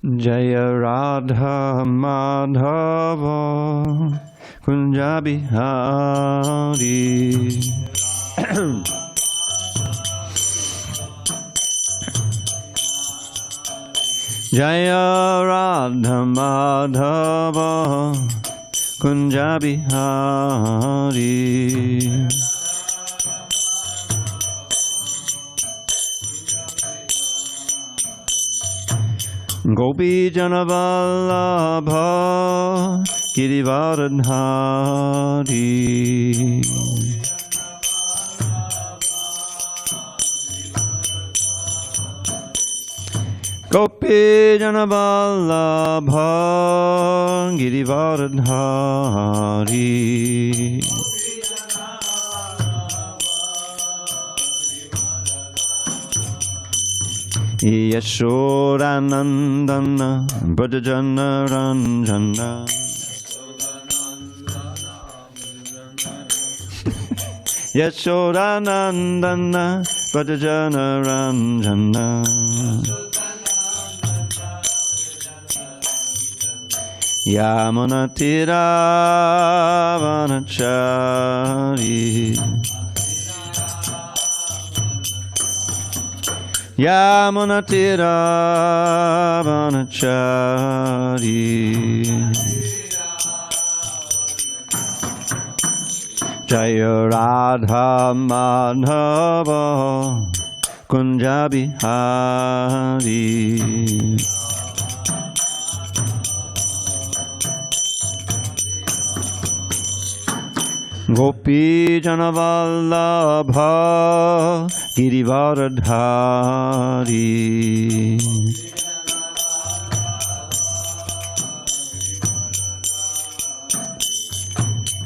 Jaya Radha Madhava Kunja Bihari. Jaya Radha Madhava Kunja Bihari. Gopi Janavallabha Girivaradhari. Gopi Janavallabha Girivaradhari. Yashodanandana Brajajana Ranjana. Yashodanandana Brajajana Ranjana. Yamunatira Vanachari. Yamunatira Vanachari. Jaya Radha Madhava Kunja Bihari. Gopi Janavallabha Girivaradhari.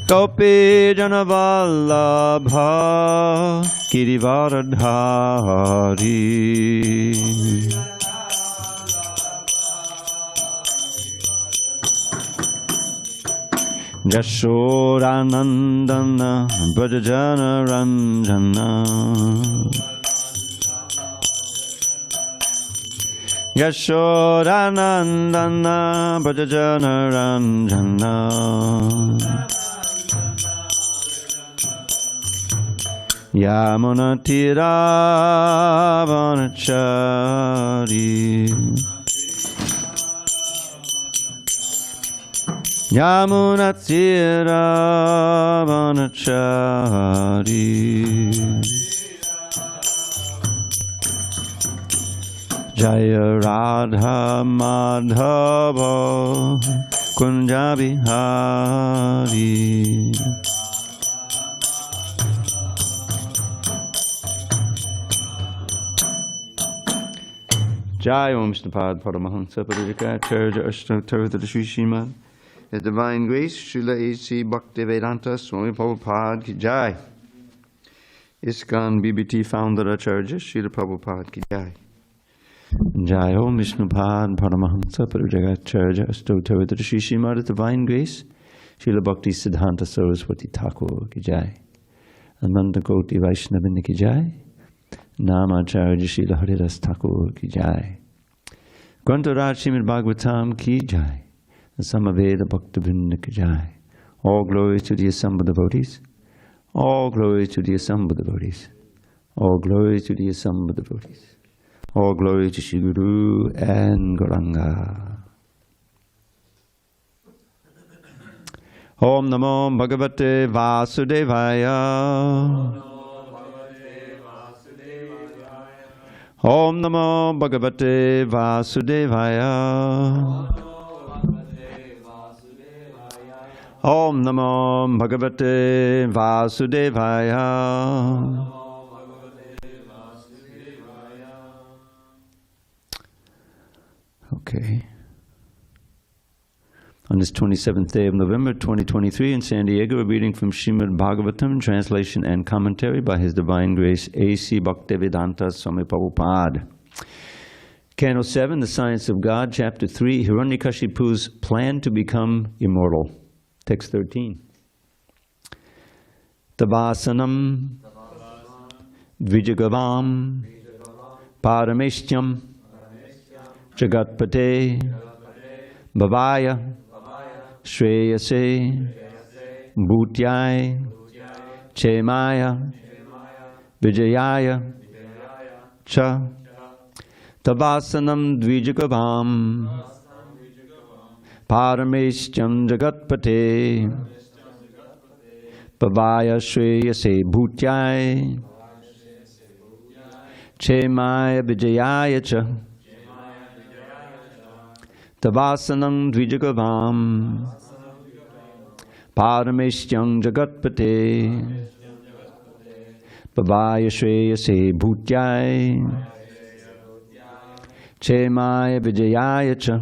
Gopi Janavallabha Girivaradhari. Yashodanandana Brajajana Ranjana. Yashodanandana Brajajana Ranjana. Yamunatira Vanachari. Yamunatira Vanachari. Jaya Radha Madhava Kunja Bihari. Jai Om Shnapad Paramahansa Parikacharya Ashtavadra Sri Srimad His Divine Grace, Srila HG Bhakti Swami Prabhupada Ki Jai. ISKCON BBT Founder Acharya Srila Prabhupada Ki Jai. Jai Om Vishnupad Paramahamsa Parikacharya Ashtavadra Sri Srimad His Divine Grace, Srila Bhakti Siddhanta Saraswati Thakur Ki Jai. Ananta Koti Vaishnavini Ki Jai. Namacharya Srila Haridas Thakur Ki Jai. Grantaraj Srimad Bhagavatam Ki Jai. The Samaveda Bhaktivinoda Ki Jai. All glory to the assembled devotees. All glory to the assembled devotees. All glory to the assembled devotees. All glory to Shri Guru and Gauranga. Om Namo Bhagavate Vasudevaya. Om Namo Bhagavate Vasudevaya. Om Namo Bhagavate Vasudevaya. Okay. On this 27th day of November 2023 in San Diego, a reading from Srimad Bhagavatam, translation and commentary by His Divine Grace A.C. Bhaktivedanta Swami Prabhupada. Canto 7, The Science of God, Chapter 3, Hiraṇyakashipu's Plan to Become Immortal. Text 13. Tavasanam Dvijagavam Parameshtyam Jagatpate Bhavaya Shreyase Bhutyai Chemaya Vijayaya Cha Tavasanam Dvijakavam Parameshtyam Jagatpate Bhavaya Shreyase Bhutyai Chemaya Vijayaya Cha Tavasanam Dvijakavam Parameshtyam Jagatpate Bhavaya Shreyase Bhutyai Chemaya Vijayaya Cha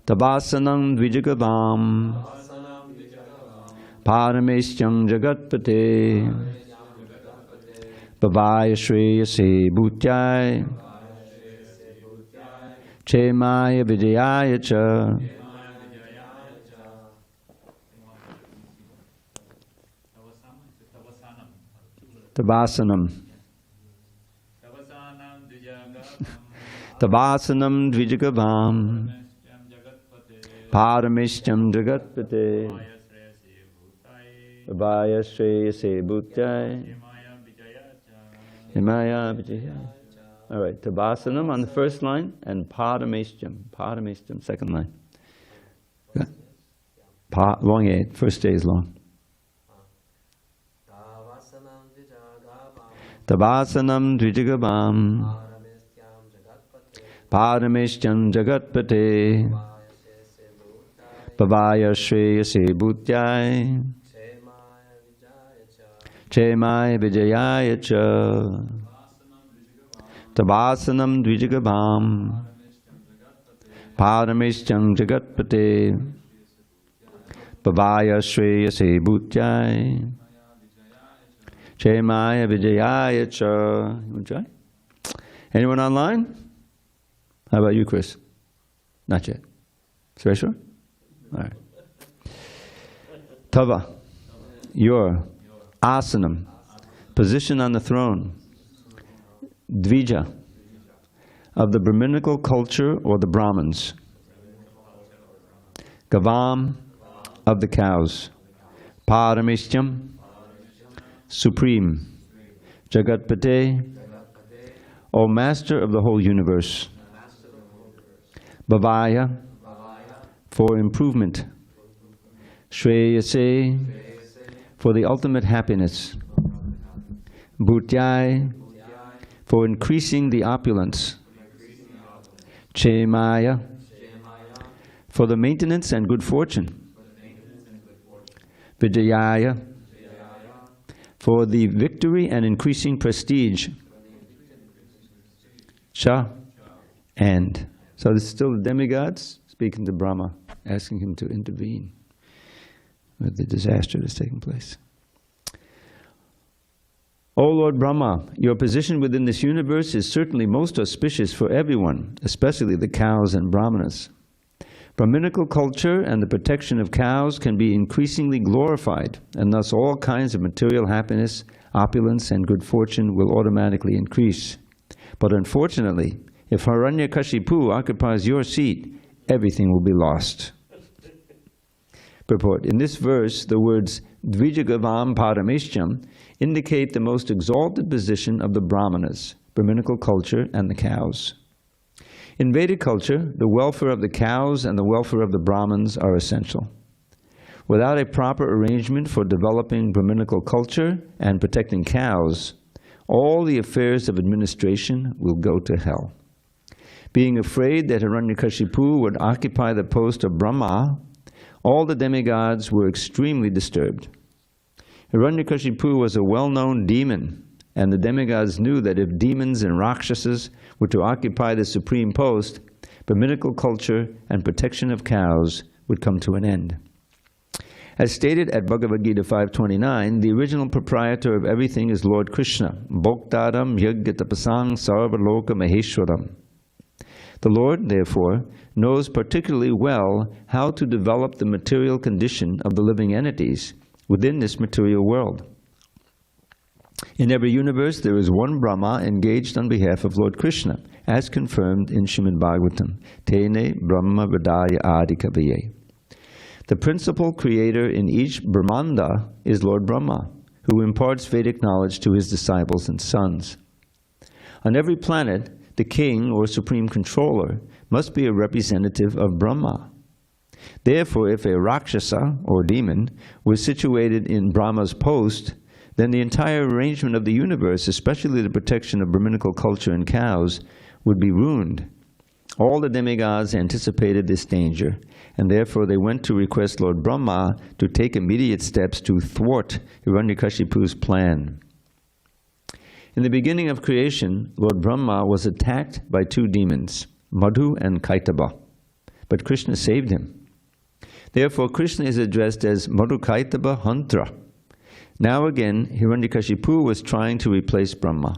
Tavasanam Dvijakavam Parameshtyam Jagatpate Bhavaya Shreyase Bhutyai Chemaya Vijayaya Cha. Tavasanam Tavasanam Dvijakavam Parameshtyam Jagatpate Bhavaya Shreyase Bhutyai Himaya Vijaya. All right, Tavasanam on the first line and Parameshtyam, second line. Long A, first A is long. Tavasanam Dvijagavam Parameshtyam Jagatpate Bhavaya Shreyase Bhutyai Chemaya Vijayaya Cha Tavasanam Dvijagavam Parameshtyam Jagatpate Bhavaya Shreyase Bhutyai Chemaya Vijayaya Cha. You want to try? Anyone online? How about you, Chris? Not yet. Very sure? All right. Tava, your asanam, position on the throne. Dvija, of the brahminical culture or the Brahmins. Gavam, of the cows. Parameshtyam, supreme. Jagatpate, O master of the whole universe. Bhavaya, for improvement. Shreyase, for the ultimate happiness. Bhutyai, for increasing the opulence. Chemaya, for the maintenance and good fortune. Vijayaya, for the victory and increasing prestige. Cha, and. So this is still the demigods speaking to Brahma, asking him to intervene with the disaster that's taking place. O Lord Brahma, your position within this universe is certainly most auspicious for everyone, especially the cows and brahmanas. Brahminical culture and the protection of cows can be increasingly glorified, and thus all kinds of material happiness, opulence, and good fortune will automatically increase. But unfortunately, if Hiraṇyakaśipu occupies your seat, everything will be lost. Purport. In this verse, the words Dvijagavam Parameshtyam indicate the most exalted position of the Brahmanas, Brahminical culture, and the cows. In Vedic culture, the welfare of the cows and the welfare of the Brahmins are essential. Without a proper arrangement for developing Brahminical culture and protecting cows, all the affairs of administration will go to hell. Being afraid that Hiraṇyakaśipu would occupy the post of Brahmā, all the demigods were extremely disturbed. Hiraṇyakaśipu was a well-known demon, and the demigods knew that if demons and Rākṣasas were to occupy the supreme post, Brahminical culture and protection of cows would come to an end. As stated at Bhagavad Gita 5.29, the original proprietor of everything is Lord Krishna, Bhoktaram Yajñatapasang Sarvaloka Maheshwaram. The Lord, therefore, knows particularly well how to develop the material condition of the living entities within this material world. In every universe, there is one Brahma engaged on behalf of Lord Krishna, as confirmed in Srimad Bhagavatam, Tene Brahma Vadaya Adikavaye. The principal creator in each Brahmanda is Lord Brahma, who imparts Vedic knowledge to his disciples and sons. On every planet, the king or supreme controller must be a representative of Brahma. Therefore, if a Rākṣasa, or demon, was situated in Brahma's post, then the entire arrangement of the universe, especially the protection of brahminical culture and cows, would be ruined. All the demigods anticipated this danger, and therefore they went to request Lord Brahma to take immediate steps to thwart Hiraṇyakāśipu's plan. In the beginning of creation, Lord Brahma was attacked by two demons, Madhu and Kaitaba, but Krishna saved him. Therefore, Krishna is addressed as Madhu Kaitaba Hantra. Now again, Hiraṇyakāśipu was trying to replace Brahma.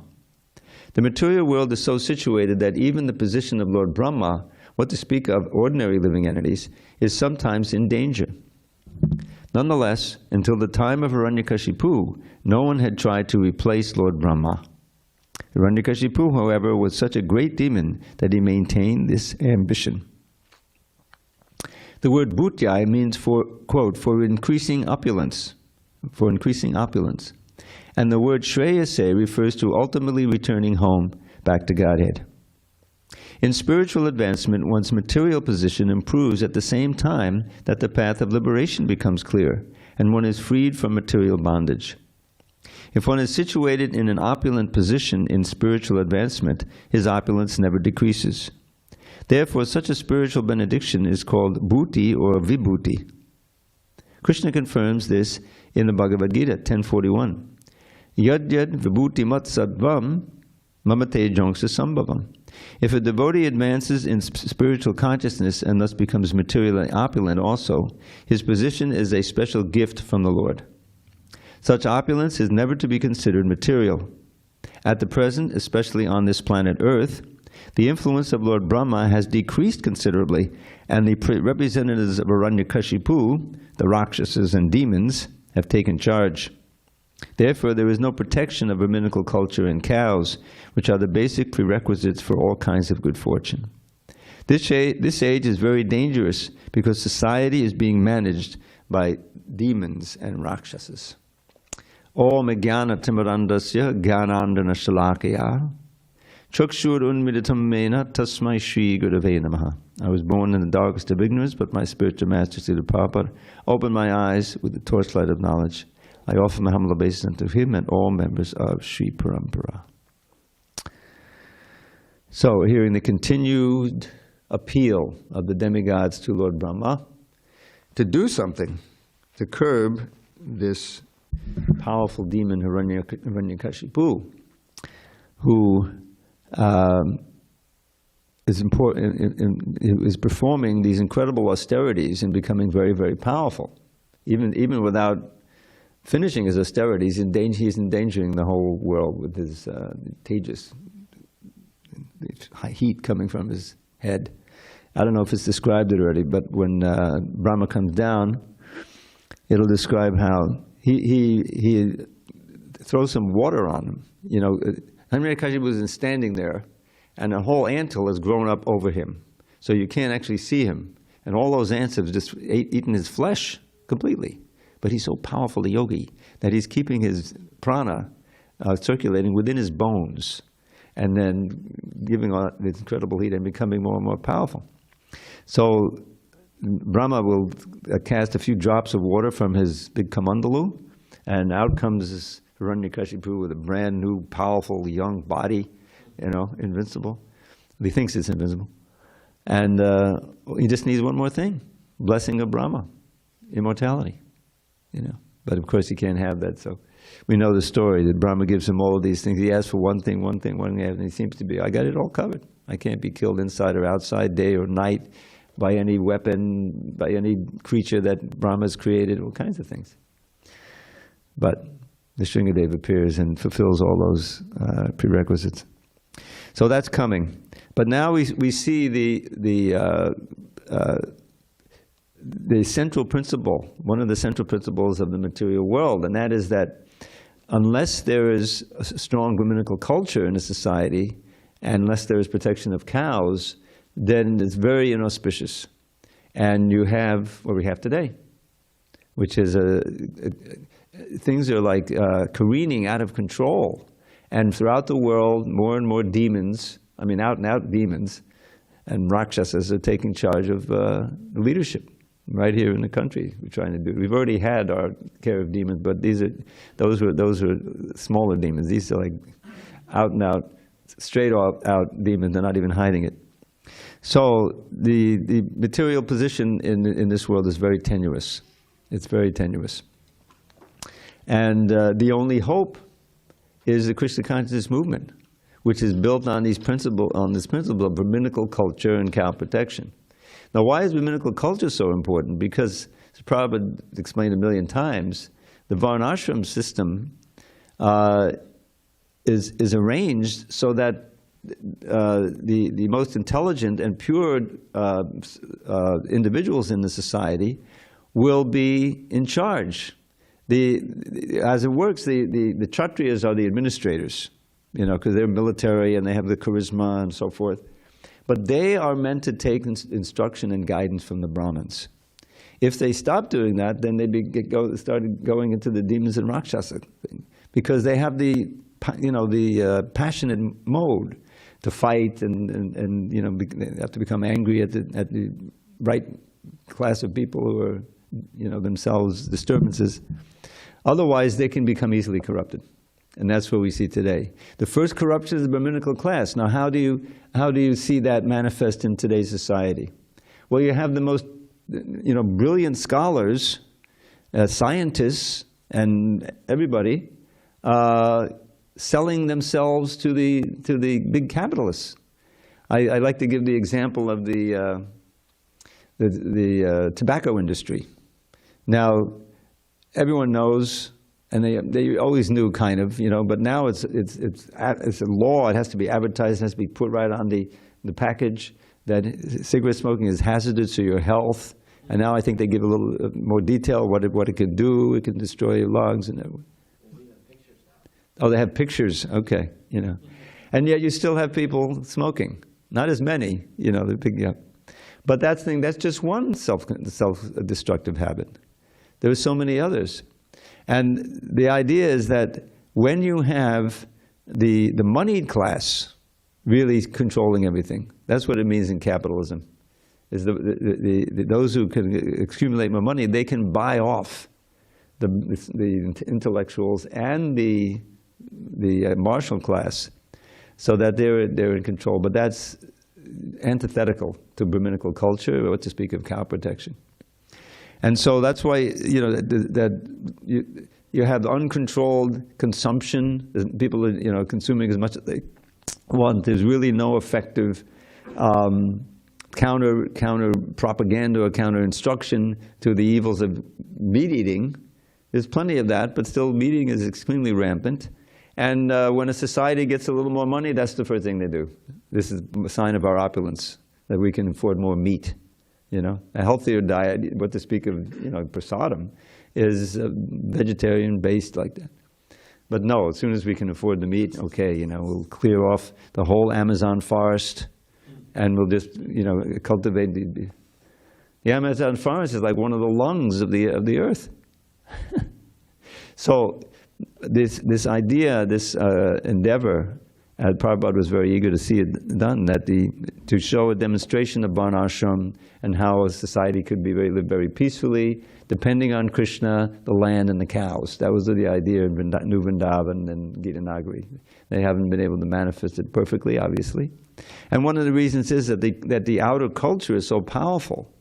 The material world is so situated that even the position of Lord Brahma, what to speak of ordinary living entities, is sometimes in danger. Nonetheless, until the time of Hiraṇyakāśipu, no one had tried to replace Lord Brahma. Hiraṇyakāśipu, however, was such a great demon that he maintained this ambition. The word bhutyai means for, quote, for increasing opulence, And the word shreyase refers to ultimately returning home back to Godhead. In spiritual advancement, one's material position improves at the same time that the path of liberation becomes clear, and one is freed from material bondage. If one is situated in an opulent position in spiritual advancement, his opulence never decreases. Therefore, such a spiritual benediction is called bhuti or vibhuti. Krishna confirms this in the Bhagavad Gita 10:41. Yad yad vibhuti mat sattvam mamate jongsa sambhavam. If a devotee advances in spiritual consciousness and thus becomes materially opulent also, his position is a special gift from the Lord. Such opulence is never to be considered material. At the present, especially on this planet Earth, the influence of Lord Brahma has decreased considerably, and the representatives of Hiraṇyakāśipu, the Rākṣasas and demons, have taken charge. Therefore, there is no protection of brahminical culture and cows, which are the basic prerequisites for all kinds of good fortune. This age is very dangerous because society is being managed by demons and Rākṣasas. Om jnana timirandasya jnanandana shalakaya chakshur unmiditam mena tasmai shri gurave namaha. I was born in the darkest of ignorance, but my spiritual master, Srila Prabhupada, opened my eyes with the torchlight of knowledge. I offer my humble obeisance unto him and all members of Sri Parampara. So, hearing the continued appeal of the demigods to Lord Brahma to do something to curb this powerful demon Hiraṇyakāśipu, who is performing these incredible austerities and becoming very, very powerful. Even without finishing his austerities, he's endangering the whole world with his tejas, heat coming from his head. I don't know if it's described it already, but when Brahma comes down, it'll describe how he throws some water on him. You know, Hiraṇyakāśipu was standing there, and a whole anthill has grown up over him, so you can't actually see him. And all those ants have just eaten his flesh completely. But he's so powerful, the yogi, that he's keeping his prana circulating within his bones, and then giving out this incredible heat and becoming more and more powerful. So Brahma will cast a few drops of water from his big kamandalu, and out comes this Hiraṇyakāśipu with a brand new, powerful, young body, invincible. He thinks it's invincible. And he just needs one more thing, blessing of Brahma, immortality. But of course he can't have that, so we know the story that Brahma gives him all of these things. He asks for one thing, and he seems to be, I got it all covered. I can't be killed inside or outside, day or night, by any weapon, by any creature that Brahma's created, all kinds of things. But the Shringadeva appears and fulfills all those prerequisites. So that's coming. But now we see the central principle, one of the central principles of the material world, and that is that unless there is a strong brahminical culture in a society, and unless there is protection of cows, then it's very inauspicious. And you have what we have today, which is things are like careening out of control. And throughout the world, more and more demons, I mean out-and-out demons, and Rākṣasas are taking charge of leadership right here in the country. We're trying to do. We've already had our care of demons, but those are smaller demons. These are like out-and-out, straight-out demons. They're not even hiding it. So the material position in this world is very tenuous. It's very tenuous. And the only hope is the Krishna consciousness movement, which is built on this principle of brahminical culture and cow protection. Now, why is brahminical culture so important? Because, as Prabhupada explained a million times, the varnashram system is arranged so that the most intelligent and pure individuals in the society will be in charge. As it works, the Kshatriyas are the administrators, you know, because they're military and they have the charisma and so forth. But they are meant to take instruction and guidance from the Brahmins. If they stop doing that, then they started going into the demons and Rākṣasa thing, because they have the passionate mode to fight and you know, they have to become angry at the right class of people who are, you know, themselves disturbances. Otherwise, they can become easily corrupted. And that's what we see today. The first corruption is the brahminical class. Now, how do you see that manifest in today's society? Well, you have the most, you know, brilliant scholars, scientists, and everybody selling themselves to the big capitalists. I like to give the example of the tobacco industry. Now, everyone knows, and they always knew, kind of, you know, but now it's a law. It has to be advertised. It has to be put right on the package that cigarette smoking is hazardous to your health. And now I think they give a little more detail what it can do. It can destroy your lungs and everything. Oh, they have pictures. Okay, you know, and yet you still have people smoking. Not as many, you know, they're picking up. But that's just one self-destructive habit. There are so many others. And the idea is that when you have the moneyed class really controlling everything, that's what it means in capitalism, is those who can accumulate more money, they can buy off the intellectuals and the martial class so that they're in control. But that's antithetical to brahminical culture, or to speak of cow protection. And so that's why, you know, that you have uncontrolled consumption. People are, you know, consuming as much as they want. There's really no effective counter propaganda or counter instruction to the evils of meat eating. There's plenty of that, but still meat eating is extremely rampant. And when a society gets a little more money, that's the first thing they do. This is a sign of our opulence, that we can afford more meat. You know, a healthier diet, what to speak of, you know, prasadam, is vegetarian based like that. But no, as soon as we can afford the meat, okay, you know, we'll clear off the whole Amazon forest, and we'll just, you know, cultivate the Amazon forest is like one of the lungs of the earth. So this idea, this endeavor, Prabhupada was very eager to see it done, to show a demonstration of varnashram and how a society could live very peacefully, depending on Krishna, the land, and the cows. That was the idea in New Vrindavan and Gita Nagari. They haven't been able to manifest it perfectly, obviously. And one of the reasons is that the outer culture is so powerful,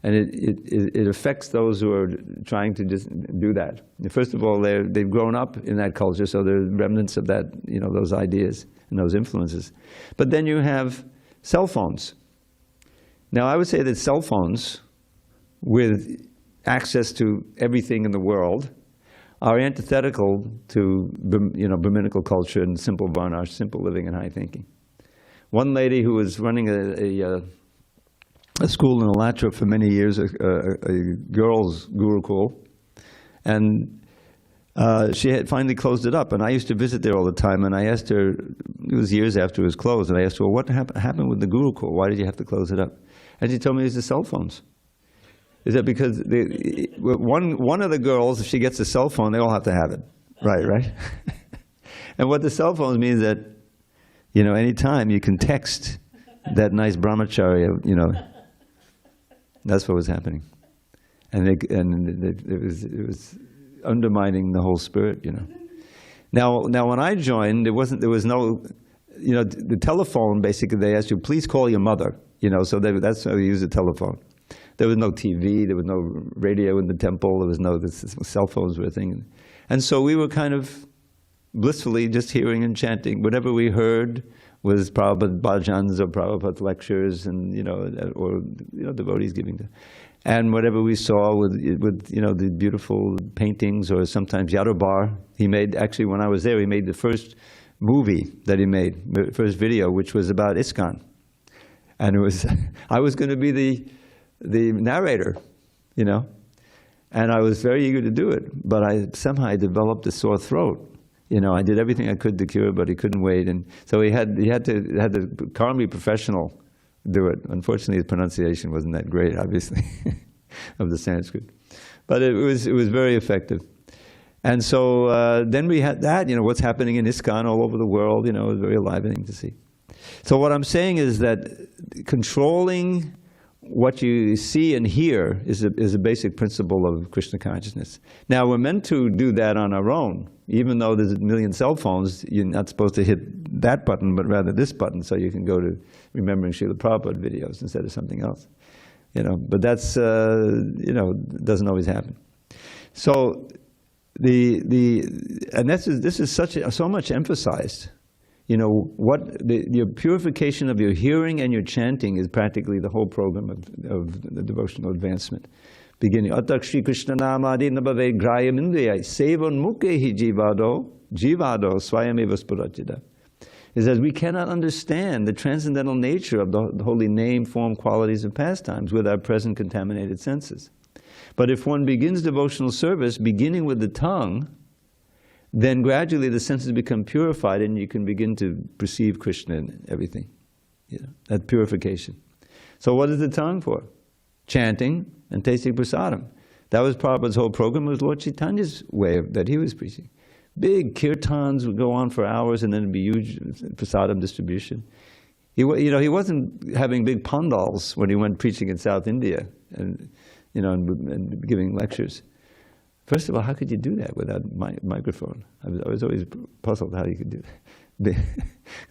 and it affects those who are trying to just do that. First of all, they've grown up in that culture, so there are remnants of that, you know, those ideas and those influences. But then you have cell phones. Now, I would say that cell phones, with access to everything in the world, are antithetical to, you know, brahminical culture and simple varnash, simple living and high thinking. One lady who was running a school in Alatra for many years, a girls' gurukul, and she had finally closed it up, and I used to visit there all the time, and I asked her, it was years after it was closed, and I asked her, well, what happened with the Gurukul? Why did you have to close it up? And she told me it's the cell phones. Is that because one of the girls, if she gets a cell phone, they all have to have it. Right? And what the cell phones means that, anytime you can text that nice brahmacharya, that's what was happening. And it was undermining the whole spirit, Now when I joined, there was no, the telephone, basically, they asked you, please call your mother, so that's how you use the telephone. There was no TV, there was no radio in the temple, there was no, cell phones were a thing. And so we were kind of blissfully just hearing and chanting. Whatever we heard was Prabhupada bhajans or Prabhupada lectures, and devotees giving them. And whatever we saw with the beautiful paintings, or sometimes Yadobar. He made, actually when I was there, he made the first movie that he made, the first video, which was about ISKCON. And it was, I was going to be the narrator, and I was very eager to do it, but somehow developed a sore throat. I did everything I could to cure it, but he couldn't wait, and so he had the Karmi professional do it. Unfortunately, his pronunciation wasn't that great, obviously, of the Sanskrit, but it was very effective. And so then we had that, what's happening in ISKCON all over the world, it was very enlivening to see. So what I'm saying is that controlling what you see and hear is a basic principle of Krishna consciousness. Now, we're meant to do that on our own. Even though there's a million cell phones, you're not supposed to hit that button, but rather this button, so you can go to remembering Srila Prabhupada videos instead of something else. But that's, doesn't always happen. So, and this is so much emphasized. Your purification of your hearing and your chanting is practically the whole program of the devotional advancement. Beginning, Atak Shri Krishna Namadi Nabave Grayam Indriyai Sevan Mukhehi Jivado Swayameva Spurachida. It says we cannot understand the transcendental nature of the holy name, form, qualities, and pastimes with our present contaminated senses. But if one begins devotional service, beginning with the tongue, then gradually the senses become purified and you can begin to perceive Krishna in everything. That purification. So what is the tongue for? Chanting and tasting prasadam. That was Prabhupada's whole program. It was Lord Chaitanya's way that he was preaching. Big kirtans would go on for hours, and then it'd be huge prasadam distribution. He wasn't having big pandals when he went preaching in South India and giving lectures. First of all, how could you do that without microphone? I was always puzzled how you could do that.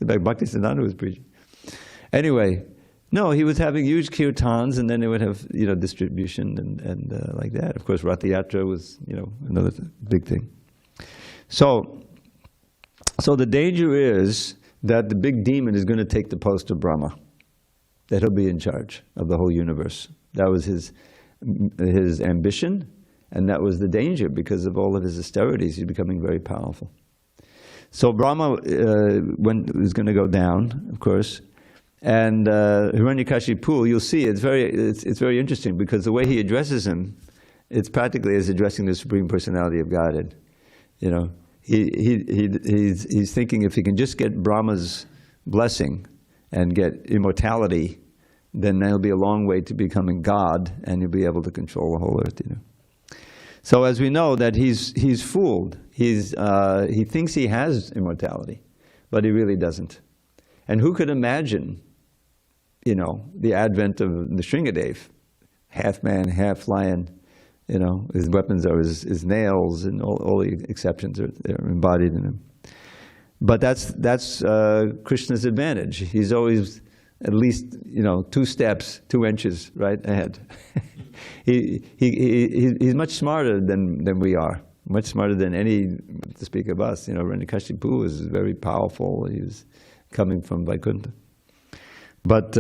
Like Bhakti Siddhanta was preaching. Anyway, no, he was having huge kirtans, and then they would have distribution and like that. Of course, Rath Yatra was another big thing. So the danger is that the big demon is going to take the post of Brahma, that he'll be in charge of the whole universe. That was his ambition. And that was the danger because of all of his austerities. He's becoming very powerful. So Brahma was going to go down, of course. And Hiraṇyakaśipu, you'll see, it's very interesting because the way he addresses him, it's practically as addressing the Supreme Personality of Godhead. He's thinking if he can just get Brahma's blessing and get immortality, then there'll be a long way to becoming God, and he'll be able to control the whole earth. So as we know that he's fooled. He thinks he has immortality, but he really doesn't. And who could imagine, the advent of Nrsimhadev, half man, half lion. His weapons are his nails, and all the exceptions are embodied in him. But that's Krishna's advantage. He's always at least 2 steps, 2 inches right ahead. He's much smarter than we are, much smarter than any, to speak of us. Hiraṇyakaśipu is very powerful. He was coming from Vaikuntha. But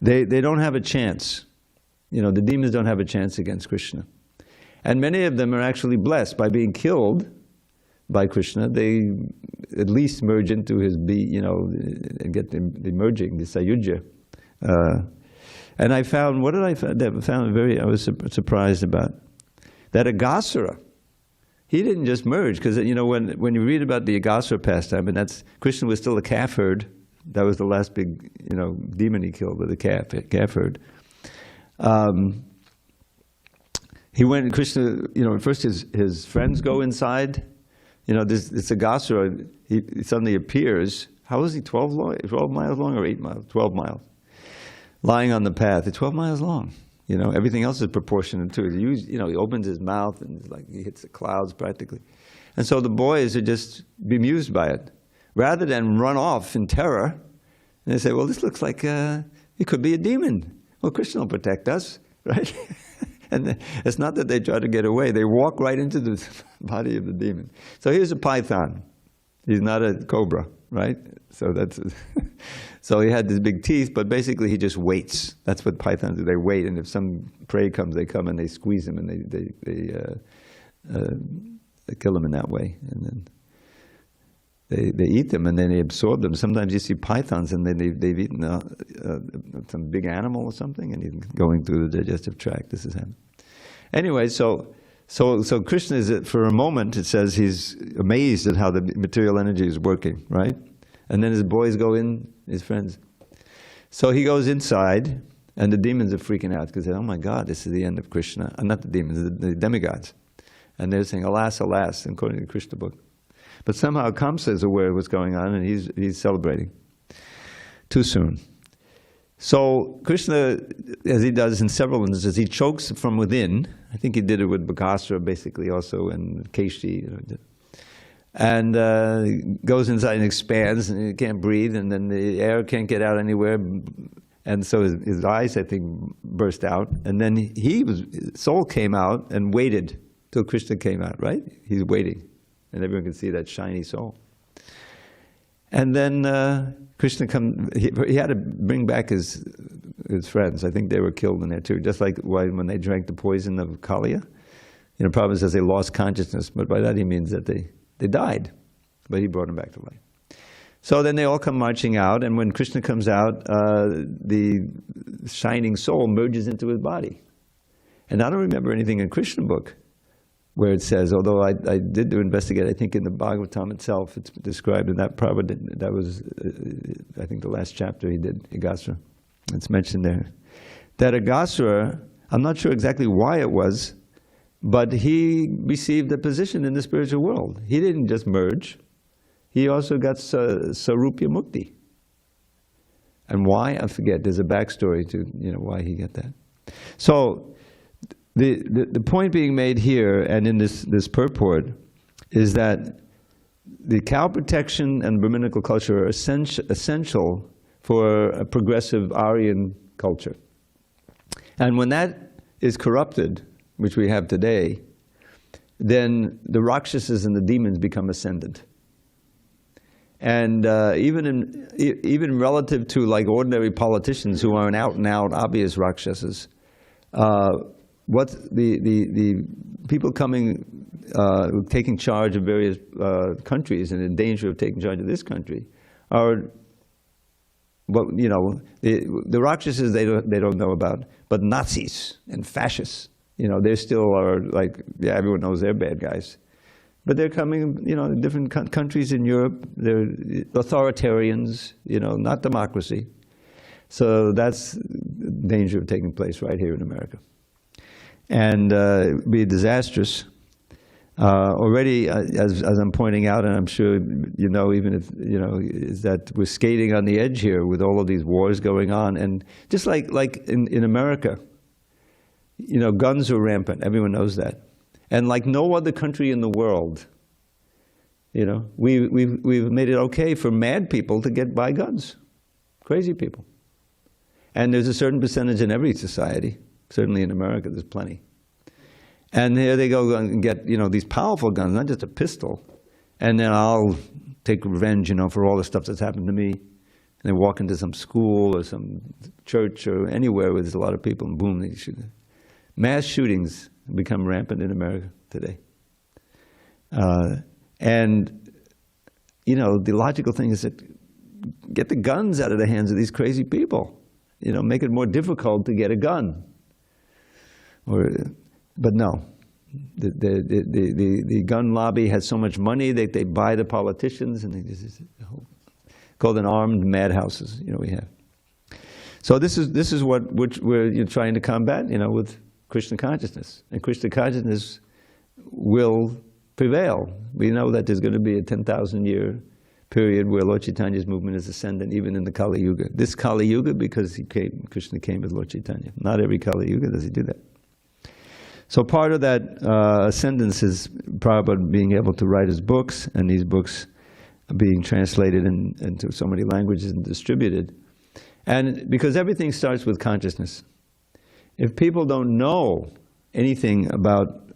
they don't have a chance. The demons don't have a chance against Krishna. And many of them are actually blessed by being killed by Krishna. They at least merge into his and get the merging, the sayujya. And I found, I was surprised about? That Aghasura, he didn't just merge, because when you read about the Aghasura pastime, and that's Krishna was still a calf herd. That was the last big demon he killed with a calf herd. He went, Krishna, first his friends go inside. This Aghasura, he suddenly appears. How is he? 12 miles long or 8 miles? 12 miles. Lying on the path. It's 12 miles long. Everything else is proportionate to it. He opens his mouth and it's like he hits the clouds practically. And so the boys are just bemused by it. Rather than run off in terror, and they say, well, this looks like it could be a demon. Well, Krishna will protect us, right? And it's not that they try to get away. They walk right into the body of the demon. So here's a python. He's not a cobra, right? So so he had these big teeth, but basically he just waits. That's what pythons do. They wait, and if some prey comes, they come and they squeeze him, and they kill him in that way. And then they eat them, and then they absorb them. Sometimes you see pythons, and then they've eaten some big animal or something, and he's going through the digestive tract. This is him. Anyway, so Krishna is, for a moment, it says he's amazed at how the material energy is working, right? And then his boys go in, his friends. So he goes inside, and the demons are freaking out because they're, oh my God, this is the end of Krishna. Not the demons, the demigods. And they're saying, alas, alas, according to the Krishna book. But somehow Kamsa is aware of what's going on, and he's celebrating. Too soon. So Krishna, as he does in several instances, he chokes from within. I think he did it with Bhakasura, basically, also, and Keshi. And goes inside and expands, and he can't breathe, and then the air can't get out anywhere. And so his eyes, I think, burst out. And then his soul came out and waited till Krishna came out, right? He's waiting. And everyone can see that shiny soul. And then Krishna comes, he had to bring back his friends. I think they were killed in there too, just like when they drank the poison of Kaliya. Prabhupada says they lost consciousness, but by that he means that they died. But he brought them back to life. So then they all come marching out, and when Krishna comes out, the shining soul merges into his body. And I don't remember anything in Krishna book where it says, although I did investigate, I think in the Bhagavatam itself, it's described, and that was, I think, the last chapter he did, Aghasura. It's mentioned there. That Aghasura, I'm not sure exactly why it was, but he received a position in the spiritual world. He didn't just merge. He also got Sarupya Mukti. And why? I forget. There's a backstory to why he got that. So the point being made here and in this purport is that the cow protection and brahminical culture are essential for a progressive Aryan culture. And when that is corrupted, which we have today, then the Rākṣasas and the demons become ascendant. And even relative to like ordinary politicians who are out and out obvious Rākṣasas, what the people coming, taking charge of various countries and in danger of taking charge of this country are, the Rākṣasas they don't know about, but Nazis and fascists, they still are like, yeah, everyone knows they're bad guys. But they're coming, different countries in Europe, they're authoritarians, not democracy. So that's the danger of taking place right here in America. And it would be disastrous. Already, as I'm pointing out, and I'm sure even if, is that we're skating on the edge here with all of these wars going on. And just like in America, guns are rampant, everyone knows that. And like no other country in the world, we've made it okay for mad people to buy guns, crazy people. And there's a certain percentage in every society. Certainly in America, there's plenty. And here they go and get these powerful guns, not just a pistol. And then I'll take revenge, for all the stuff that's happened to me. And they walk into some school or some church or anywhere where there's a lot of people, and boom, they shoot. Mass shootings become rampant in America today. And, the logical thing is that get the guns out of the hands of these crazy people. Make it more difficult to get a gun. But no, The gun lobby has so much money that they buy the politicians, and called an armed madhouses. We have. So this is what we're trying to combat, with Krishna consciousness, and Krishna consciousness will prevail. We know that there's going to be a 10,000-year period where Lord Chaitanya's movement is ascendant, even in the Kali Yuga. This Kali Yuga, because Krishna came with Lord Chaitanya. Not every Kali Yuga does he do that. So part of that ascendance is Prabhupada being able to write his books, and these books being translated into so many languages and distributed. And because everything starts with consciousness. If people don't know anything about,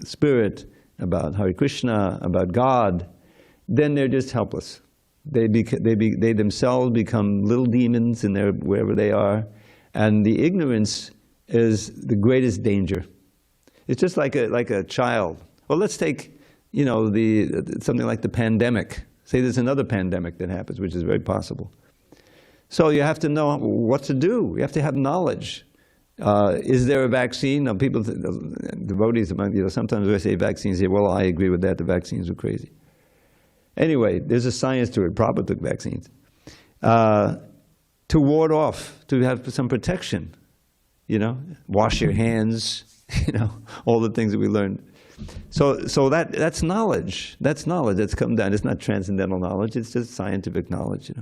spirit, about Hare Krishna, about God, then they're just helpless. They themselves become little demons in wherever they are, and the ignorance is the greatest danger. It's just like a child. Well, let's take something like the pandemic. Say there's another pandemic that happens, which is very possible. So you have to know what to do. You have to have knowledge. Is there a vaccine? Now, people, devotees, sometimes they say vaccines. Say, well, I agree with that. The vaccines are crazy. Anyway, there's a science to it. Prabhupada took vaccines to ward off, to have some protection. Wash your hands. All the things that we learned. So that's knowledge. That's knowledge. That's come down. It's not transcendental knowledge. It's just scientific knowledge.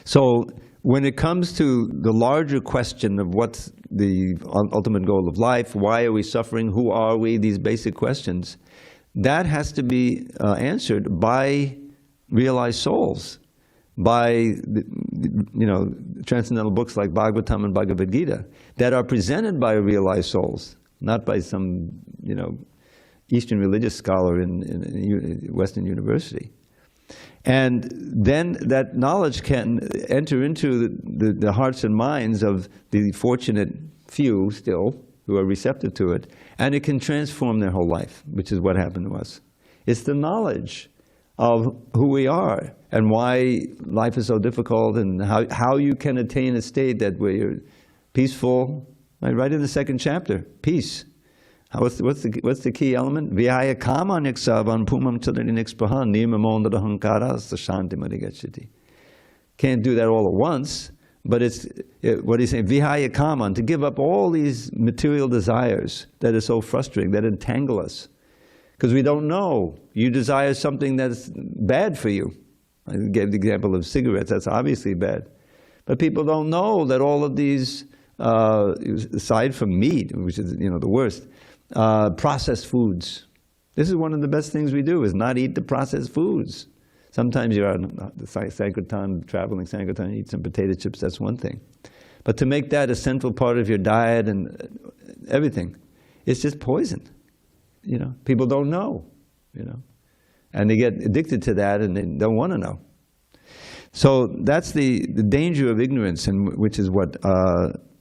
So when it comes to the larger question of what's the ultimate goal of life, why are we suffering, who are we, these basic questions, that has to be answered by realized souls, by transcendental books like Bhagavatam and Bhagavad Gita that are presented by realized souls, not by some Eastern religious scholar in Western University. And then that knowledge can enter into the hearts and minds of the fortunate few still who are receptive to it, and it can transform their whole life, which is what happened to us. It's the knowledge of who we are and why life is so difficult, and how you can attain a state where you're peaceful. Right in the second chapter, peace. What's the key element? Vihaya kama niksavan pumam chadani nikspahan nimamonda hankaras shanti marigachiti. Can't do that all at once, but what he's saying, vihaya kama, to give up all these material desires that are so frustrating, that entangle us. Because we don't know. You desire something that's bad for you. I gave the example of cigarettes, that's obviously bad. But people don't know that all of these, aside from meat, which is the worst, processed foods. This is one of the best things we do, is not eat the processed foods. Sometimes you're on the Sankirtan, traveling Sankirtan, you eat some potato chips, that's one thing. But to make that a central part of your diet and everything, it's just poison. People don't know, and they get addicted to that and they don't want to know. So that's the danger of ignorance, and which is what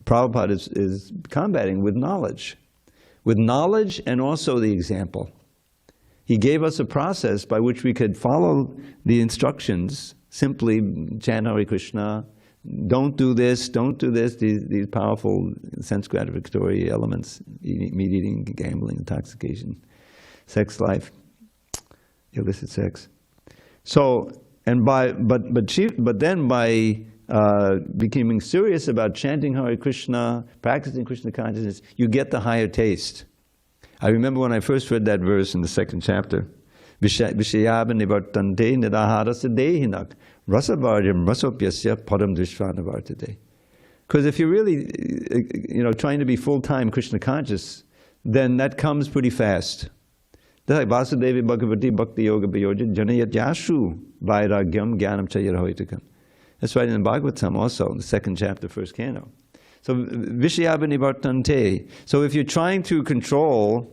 Prabhupada is combating with knowledge. With knowledge and also the example. He gave us a process by which we could follow the instructions, simply chant Hare Krishna, don't do this, these powerful sense gratificatory elements, meat eating, gambling, intoxication, sex life, illicit sex. So, but then by becoming serious about chanting Hare Krishna, practicing Krishna consciousness, you get the higher taste. I remember when I first read that verse in the second chapter, Vishayāva nivartante nidāhārasya dehinak rasavarjam rasopyasya param drisvanavartate. Because if you're really trying to be full-time Krishna conscious, then that comes pretty fast. That's like Vasudevi Bhagavati Bhakti Yoga Bhayoja Janayat Yashu Vairagyam Jnanam Chayarahoitakam. That's right in the Bhagavatam also, in the second chapter, first canto. So, Vishayāva nivartante. So if you're trying to control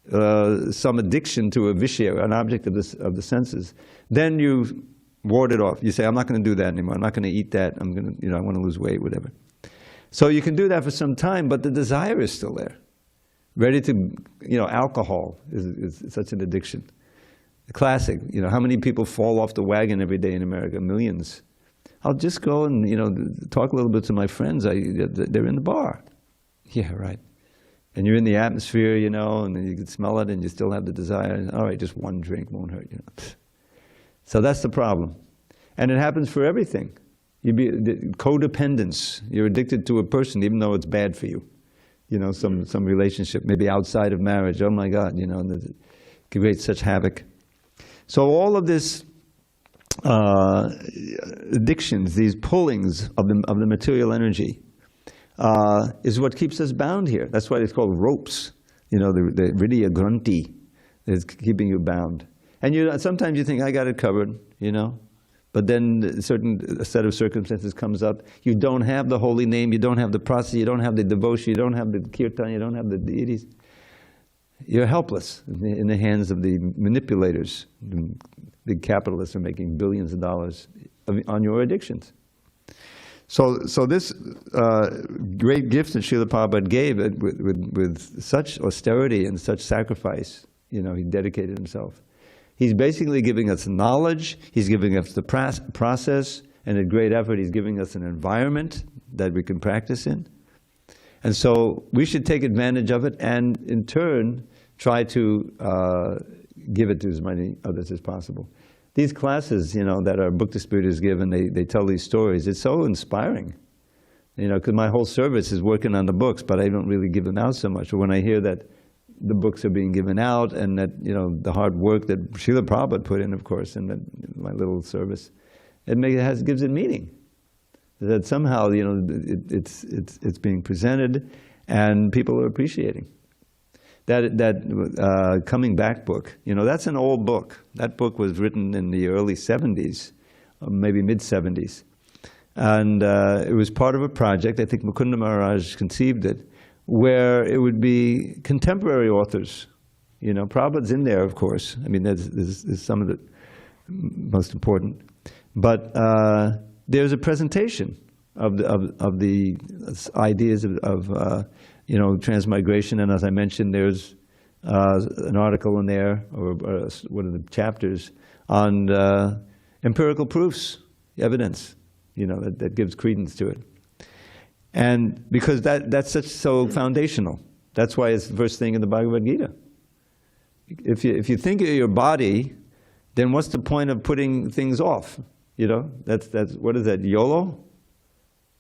some addiction to a vishya, an object of the senses, then you ward it off. You say, I'm not going to do that anymore. I'm not going to eat that. I'm going to, I want to lose weight, whatever. So you can do that for some time, but the desire is still there. Ready to, alcohol is such an addiction. The classic, how many people fall off the wagon every day in America? Millions. I'll just go and, talk a little bit to my friends. They're in the bar. Yeah, right. and you're in the atmosphere, you know, and you can smell it and you still have the desire. All right, just one drink won't hurt you. So that's the problem. And it happens for everything. Codependence. You're addicted to a person even though it's bad for you. You know, some relationship, maybe outside of marriage. Oh my God, you know, it creates such havoc. So all of this addictions, these pullings of the material energy, is what keeps us bound here. That's why it's called ropes. You know, the Hriddya Granthi is keeping you bound. And sometimes you think, I got it covered, you know. But then a set of circumstances comes up. You don't have the holy name, you don't have the process, you don't have the devotion, you don't have the kirtan, you don't have the deities. You're helpless in the hands of the manipulators. The big capitalists are making billions of dollars on your addictions. So this great gift that Srila Prabhupada gave it with such austerity and such sacrifice, you know, he dedicated himself. He's basically giving us knowledge, he's giving us the process, and at great effort he's giving us an environment that we can practice in. And so we should take advantage of it and in turn try to give it to as many others as possible. These classes, you know, that our book distributors give, and they tell these stories, it's so inspiring. You know, because my whole service is working on the books, but I don't really give them out so much. But when I hear that the books are being given out and that, you know, the hard work that Srila Prabhupada put in, of course, in my little service, gives it meaning. That somehow, you know, it's being presented and people are appreciating. That Coming Back book, you know, that's an old book. That book was written in the early 70s, maybe mid-70s. And it was part of a project, I think Mukunda Maharaj conceived it, where it would be contemporary authors. You know, Prabhupada's in there, of course. I mean, there's some of the most important. But there's a presentation of the ideas of you know, transmigration, and as I mentioned, there's an article in there, or one of the chapters, on empirical proofs, evidence, you know, that gives credence to it. And because that's so foundational. That's why it's the first thing in the Bhagavad Gita. If you think of your body, then what's the point of putting things off? You know, that's what is that, YOLO?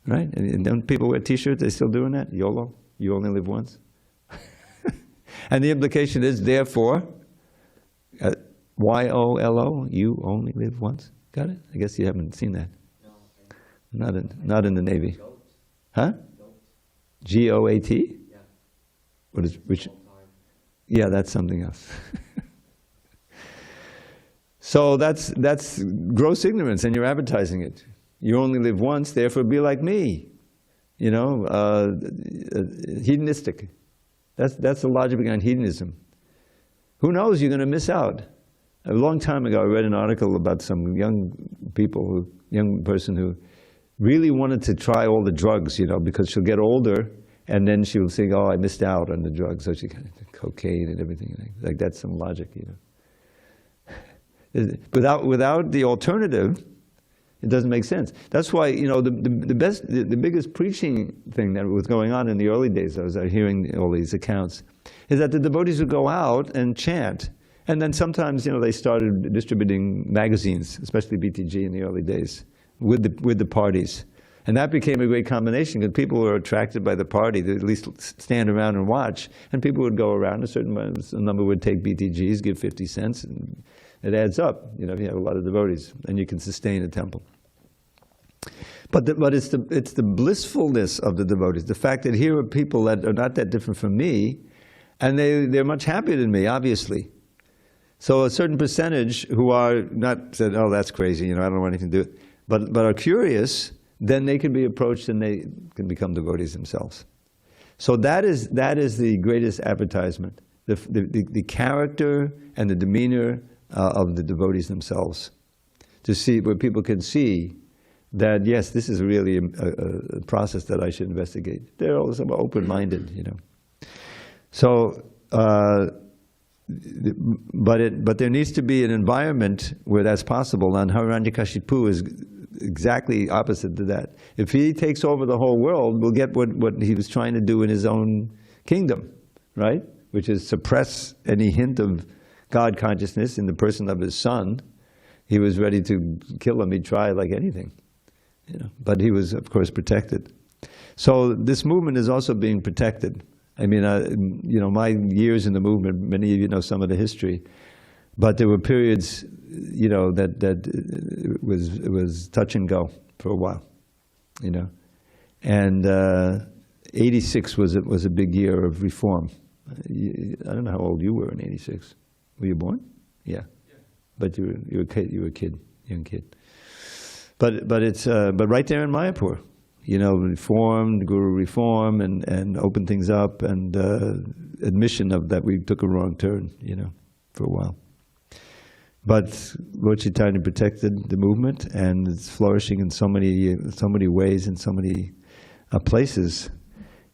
Right? And don't people wear t-shirts, they still doing that? YOLO, you only live once. And the implication is, therefore, YOLO, you only live once. Got it? I guess you haven't seen that. Not in the Navy. Huh? GOAT? Yeah. What is which? Yeah, that's something else. So that's gross ignorance, and you're advertising it. You only live once, therefore be like me. You know, hedonistic. That's the logic behind hedonism. Who knows? You're going to miss out. A long time ago, I read an article about some young person who really wanted to try all the drugs, you know, because she'll get older and then she'll think, oh, I missed out on the drugs, so she got cocaine and everything. Like that's some logic, you know. Without the alternative, it doesn't make sense. That's why, you know, the biggest preaching thing that was going on in the early days, I was hearing all these accounts, is that the devotees would go out and chant. And then sometimes, you know, they started distributing magazines, especially BTG in the early days, with the parties. And that became a great combination because people were attracted by the party to at least stand around and watch. And people would go around, a certain number would take BTGs, give 50 cents, and it adds up, you know, if you have a lot of devotees, and you can sustain a temple. But it's the blissfulness of the devotees, the fact that here are people that are not that different from me, and they're much happier than me, obviously. So a certain percentage who are not said, oh, that's crazy, you know, I don't want anything to do with it, but are curious, then they can be approached and they can become devotees themselves. So that is the greatest advertisement, the character and the demeanor of the devotees themselves, to see where people can see that yes, this is really a process that I should investigate. They're also open-minded, you know. So, but there needs to be an environment where that's possible, and Hiraṇyakaśipu is exactly opposite to that. If he takes over the whole world, we'll get what he was trying to do in his own kingdom. right? Which is suppress any hint of God consciousness in the person of his son. He was ready to kill him. He'd try like anything, But he was, of course, protected. So this movement is also being protected. I mean, my years in the movement, many of you know some of the history, but there were periods, that it was touch and go for a while, And 86 was a big year of reform. I don't know how old you were in 86. Were you born? Yeah. But you were a kid, young kid. But it's right there in Mayapur, reform, Guru reform, and open things up, and admission of that we took a wrong turn, for a while. But Lord Chaitanya protected the movement, and it's flourishing in so many ways, in so many places,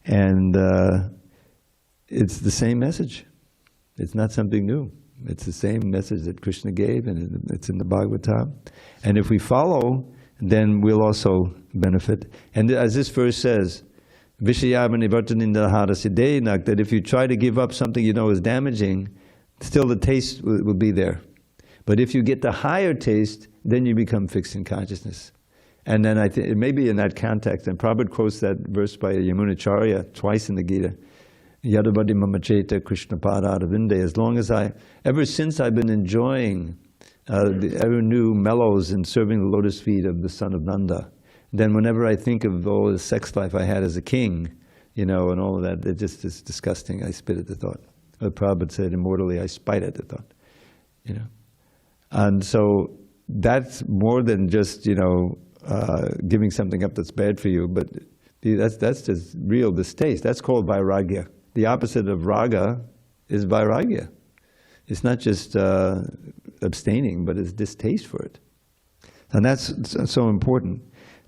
and it's the same message. It's not something new. It's the same message that Krishna gave, and it's in the Bhagavatam. And if we follow, then we'll also benefit. And as this verse says, that if you try to give up something is damaging, still the taste will be there. But if you get the higher taste, then you become fixed in consciousness. And then I think it may be in that context, and Prabhupada quotes that verse by Yamunacharya twice in the Gita. Yadavadi mamacheta Krishna pada. Ever since I've been enjoying the ever new mellows in serving the lotus feet of the son of Nanda, then whenever I think of all the sex life I had as a king, and all of that, it just is disgusting. I spit at the thought. Prabhupada said immortally, I spite at the thought. And so that's more than just, giving something up that's bad for you, but that's just real distaste. That's called vairagya. The opposite of raga is vairagya. It's not just abstaining, but it's distaste for it. And that's so important,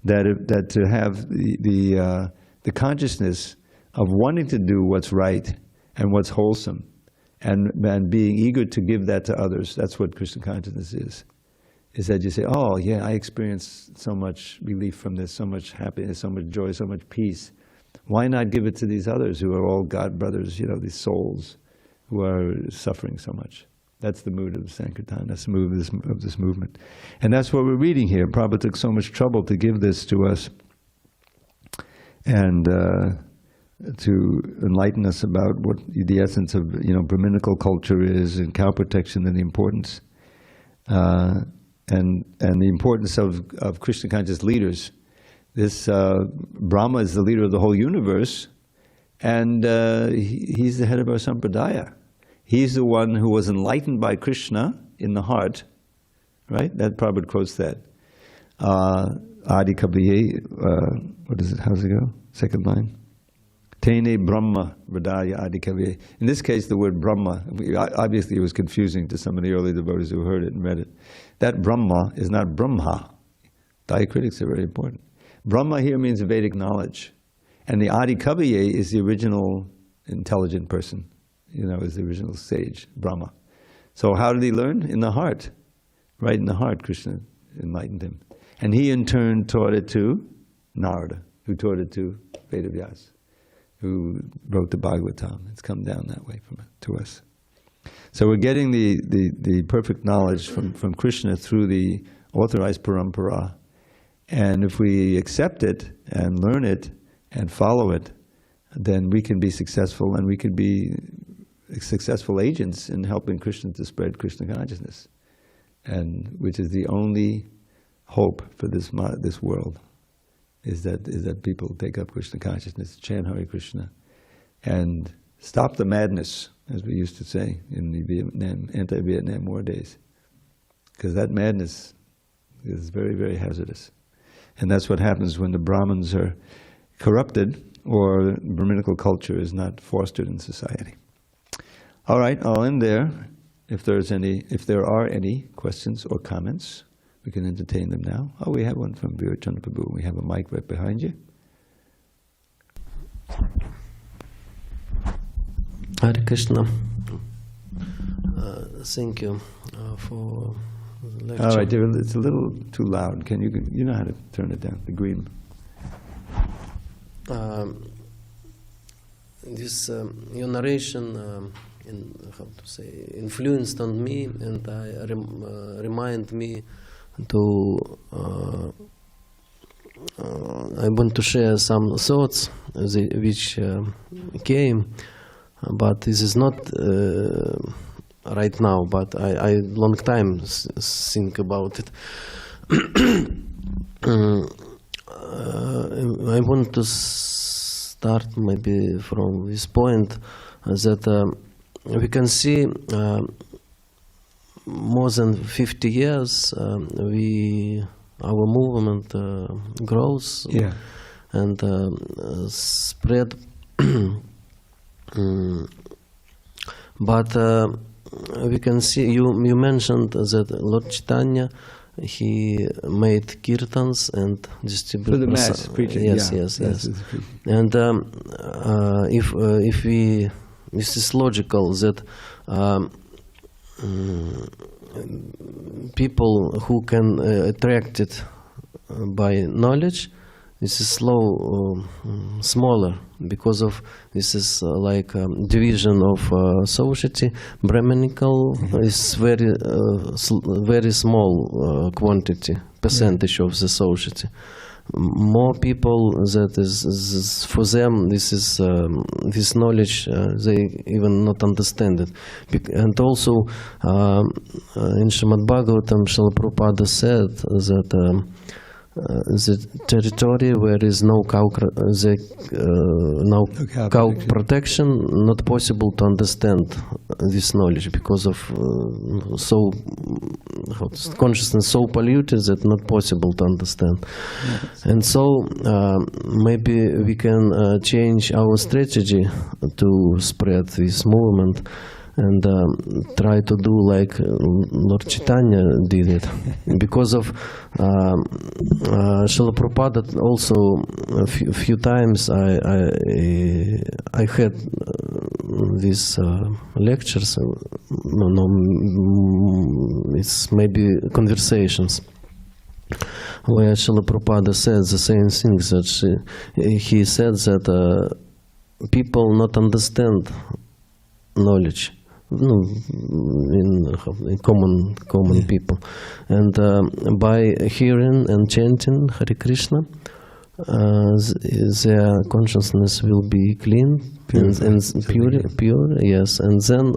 that to have the consciousness of wanting to do what's right and what's wholesome, and being eager to give that to others. That's what Krishna consciousness is that you say, oh yeah, I experienced so much relief from this, so much happiness, so much joy, so much peace. Why not give it to these others who are all God brothers, these souls who are suffering so much? That's the mood of Sankirtan, that's the mood of this movement. And that's what we're reading here. Prabhupada took so much trouble to give this to us, and to enlighten us about what the essence of brahminical culture is, and cow protection, and the importance, and the importance of Krishna conscious leaders. This Brahma is the leader of the whole universe, and he's the head of our sampradaya. He's the one who was enlightened by Krishna in the heart, right? That Prabhupada quotes that. Adi Kaviye, what is it? How's it go? Second line. Tene Brahma Vadaya Adi Kaviye. In this case, the word Brahma, obviously it was confusing to some of the early devotees who heard it and read it. That Brahma is not Brahma. Diacritics are very important. Brahma here means Vedic knowledge. And the Adi Kaviye is the original intelligent person, is the original sage, Brahma. So how did he learn? In the heart. Right in the heart, Krishna enlightened him. And he in turn taught it to Narada, who taught it to Vedavyas, who wrote the Bhagavatam. It's come down that way to us. So we're getting the perfect knowledge from Krishna through the authorized parampara. And if we accept it and learn it and follow it, then we can be successful, and we can be successful agents in helping Krishna to spread Krishna consciousness, and which is the only hope for this world, is that people take up Krishna consciousness, chant Hare Krishna, and stop the madness, as we used to say in the anti-Vietnam War days, because that madness is very, very hazardous. And that's what happens when the Brahmins are corrupted, or brahminical culture is not fostered in society. All right, I'll end there. If there are any questions or comments, we can entertain them now. Oh, we have one from Virachandra Prabhu. We have a mic right behind you. Hare Krishna. Thank you for the lecture. All right, it's a little too loud. You know how to turn it down, the green. this your narration, how to say, influenced on me, and remind me to. I want to share some thoughts which came, but this is not right now. But I long time think about it. I want to start maybe from this point that we can see more than 50 years our movement grows and spread, but we can see you mentioned that Lord Chaitanya, he made kirtans and distributed for the mass preaching. Yes. And if we, this is logical that people who can attracted by knowledge, this is smaller, because of this is like division of society. Brahminical is very small quantity, percentage of the society. More people that is for them this is this knowledge they even not understand it. And also in Srimad Bhagavatam, Srila Prabhupada said that the territory where is no cow protection, not possible to understand this knowledge because of consciousness so polluted that not possible to understand. Yes. And so maybe we can change our strategy to spread this movement and try to do like Lord Chaitanya did it. Because of Srila Prabhupada also a few times I had these lectures, it's maybe conversations, where Srila Prabhupada said the same things, that he said that people not understand knowledge. In common people, and by hearing and chanting Hare Krishna, their consciousness will be clean and pure, yes, and then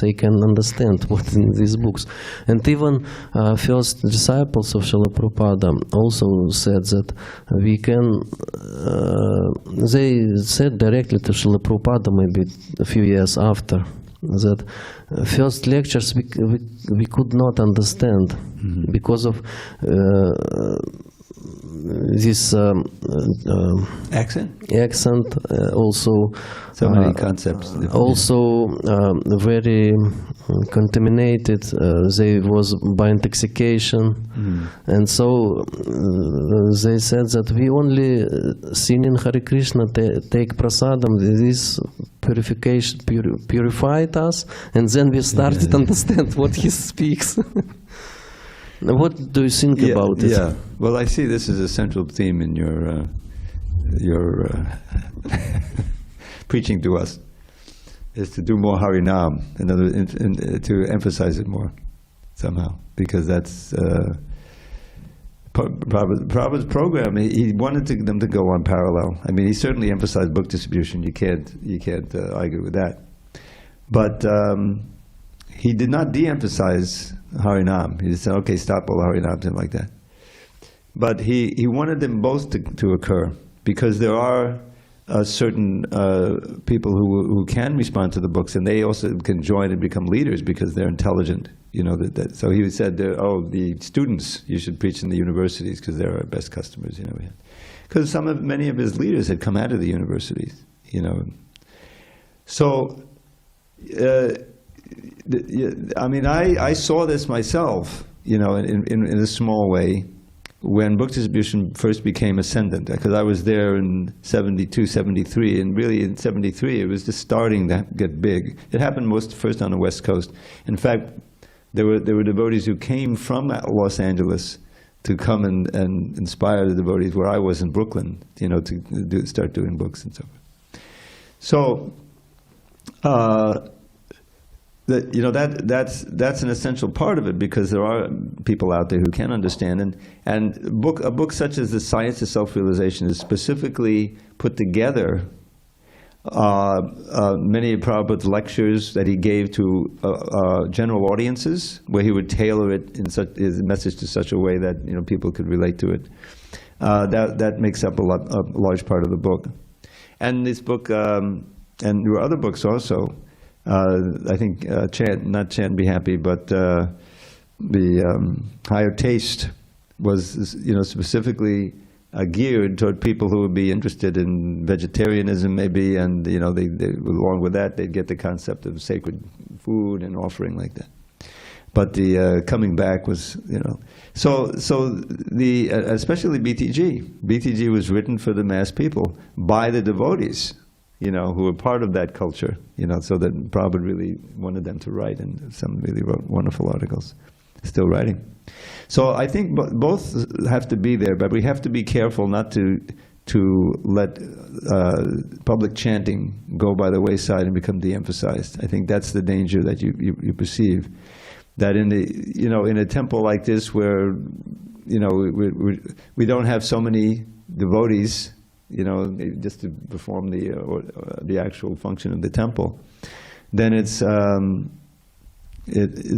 they can understand what in these books. And even first disciples of Srila Prabhupada also said that we can. They said directly to Srila Prabhupada maybe a few years after, that first lectures we could not understand because of this accent, also so many concepts, also very contaminated. They was by intoxication, and so they said that we only singing Hare Krishna, take prasadam, this purification purified us, and then we started to understand what he speaks. What do you think about it? Yeah, well, I see this is a central theme in your preaching to us, is to do more Harinam, to emphasize it more somehow, because that's Prabhupada's program. He wanted them to go on parallel. I mean, he certainly emphasized book distribution. You can't argue with that. But he did not de-emphasize Harinam. He said, okay, stop all Harinam, something like that. But he wanted them both to occur, because there are certain people who can respond to the books, and they also can join and become leaders because they're intelligent. So he said, the students, you should preach in the universities because they're our best customers. Because many of his leaders had come out of the universities. So, I mean, I saw this myself, in a small way, when book distribution first became ascendant, because I was there in 72, 73, and really in 73 it was just starting to get big. It happened first on the West Coast. In fact, there were devotees who came from Los Angeles to come and inspire the devotees where I was in Brooklyn, to start doing books and so forth. So, that's an essential part of it, because there are people out there who can understand, and a book such as The Science of Self-Realization is specifically put together many of Prabhupada's lectures that he gave to general audiences, where he would tailor it in his message to such a way that people could relate to it. That makes up a large part of the book. And this book, and there were other books also. I think not Chant Be Happy, but the Higher Taste was specifically geared toward people who would be interested in vegetarianism, maybe, and they along with that they'd get the concept of sacred food and offering like that. But the coming back was, so the especially BTG was written for the mass people by the devotees, who were part of that culture, so that Prabhupada really wanted them to write, and some really wrote wonderful articles, still writing. So I think both have to be there, but we have to be careful not to let public chanting go by the wayside and become de-emphasized. I think that's the danger that you perceive. That in a temple like this, where we don't have so many devotees, just to perform the actual function of the temple, then it's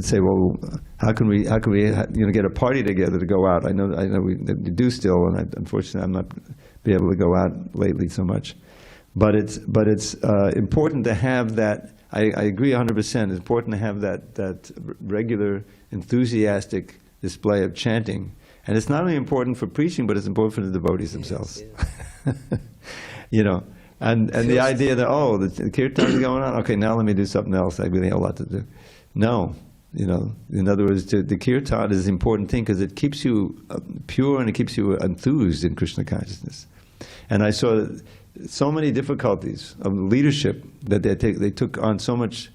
say, well, how can we get a party together to go out? I know we do still, and unfortunately I'm not be able to go out lately so much, but it's important to have that. I agree 100%. It's important to have that regular, enthusiastic display of chanting. And it's not only important for preaching, but it's important for the devotees themselves. Yes. And the idea that, the kirtan is going on, okay, now let me do something else. I really have a lot to do. No, in other words, the kirtan is an important thing because it keeps you pure and it keeps you enthused in Krishna consciousness. And I saw so many difficulties of leadership that they took on so much